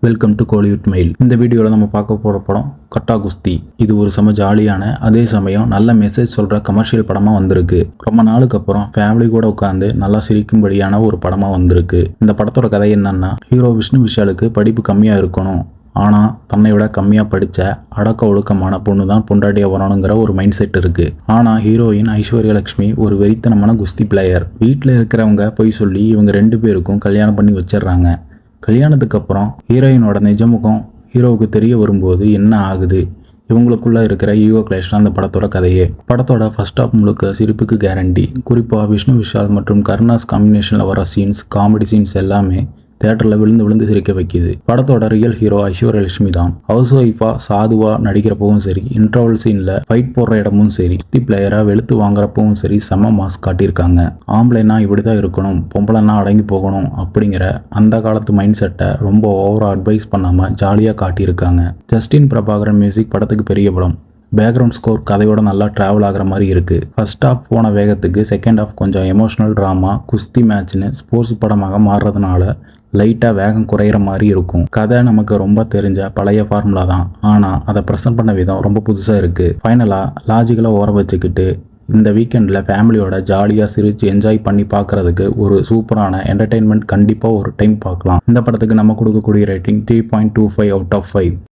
Welcome to Kollywood mail. இந்த வீடியோவில் நம்ம பார்க்க போகிற படம் கட்டா குஸ்தி. இது ஒரு செம ஜாலியான, அதே சமயம் நல்ல மெசேஜ் சொல்கிற கமர்ஷியல் படமாக வந்திருக்கு. ரொம்ப நாளுக்கு அப்புறம் ஃபேமிலி கூட உட்காந்து நல்லா சிரிக்கும்படியான ஒரு படமாக வந்திருக்கு. இந்த படத்தோட கதை என்னன்னா, ஹீரோ விஷ்ணு விஷாலுக்கு படிப்பு கம்மியாக இருக்கணும், ஆனால் தன்னை விட கம்மியாக படித்த அடக்க ஒழுக்கமான பொண்ணு தான் பொண்டாட்டியாக வரணுங்கிற ஒரு மைண்ட் செட் இருக்குது. ஆனால் ஹீரோயின் ஐஸ்வர்யலட்சுமி ஒரு வெறித்தனமான குஸ்தி பிளேயர். வீட்டில் இருக்கிறவங்க போய் சொல்லி இவங்க 2 பேருக்கும் கல்யாணம் பண்ணி வச்சிடுறாங்க. கல்யாணத்துக்கு அப்புறம் ஹீரோயினோட நிஜமுகம் ஹீரோவுக்கு தெரிய வரும்போது என்ன ஆகுது, இவங்களுக்குள்ள இருக்கிற ஈகோ கிளாஷ் தான் அந்த படத்தோட கதையே. படத்தோட ஃபர்ஸ்ட் ஹாஃப் முழுக்க சிரிப்புக்கு கேரண்டி. குறிப்பாக விஷ்ணு விஷால் மற்றும் கருணாஸ் காம்பினேஷனில் வர சீன்ஸ், காமெடி சீன்ஸ் எல்லாமே தேட்டரில் விழுந்து விழுந்து சிரிக்க வைக்குது. படத்தோட ரியல் ஹீரோ ஐஸ்வர்யலட்சுமி தான். ஹவுஸ் ஒய்ஃபா சாதுவா நடிக்கிறப்பவும் சரி, இன்டர்வல் சீனில் ஃபைட் போடுற இடமும் சரி, குஸ்தி பிளேயராக வெளுத்து வாங்குறப்பவும் சரி, செம மாஸ் காட்டியிருக்காங்க. ஆம்பளைனா இப்படி தான் இருக்கணும், பொம்பளைனா அடங்கி போகணும் அப்படிங்கிற அந்த காலத்து மைண்ட் செட்டை ரொம்ப ஓவராக அட்வைஸ் பண்ணாமல் ஜாலியாக காட்டியிருக்காங்க. ஜஸ்டின் பிரபாகரன் மியூசிக் படத்துக்கு பெரிய பலம். பேக்ரவுண்ட் ஸ்கோர் கதையோட நல்லா ட்ராவல் ஆகிற மாதிரி இருக்குது. ஃபர்ஸ்ட் ஹாஃப் போன வேகத்துக்கு செகண்ட் ஹாஃப் கொஞ்சம் எமோஷனல் ட்ராமா, குஸ்தி மேட்ச்னு ஸ்போர்ட்ஸ் படமாக மாறுறதுனால லைட்டாக வேகம் குறையிற மாதிரி இருக்கும். கதை நமக்கு ரொம்ப தெரிஞ்ச பழைய ஃபார்முலா தான், ஆனால் அதை ப்ரெசென்ட் பண்ண விதம் ரொம்ப புதுசாக இருக்குது. ஃபைனலாக லாஜிக்கலாக ஓர வச்சுக்கிட்டு இந்த வீக்கெண்டில் ஃபேமிலியோட ஜாலியாக சிரித்து என்ஜாய் பண்ணி பார்க்குறதுக்கு ஒரு சூப்பரான என்டர்டெயின்மெண்ட். கண்டிப்பாக ஒரு டைம் பார்க்கலாம். இந்த படத்துக்கு நம்ம கொடுக்கக்கூடிய ரேட்டிங் 3.25 out of 5.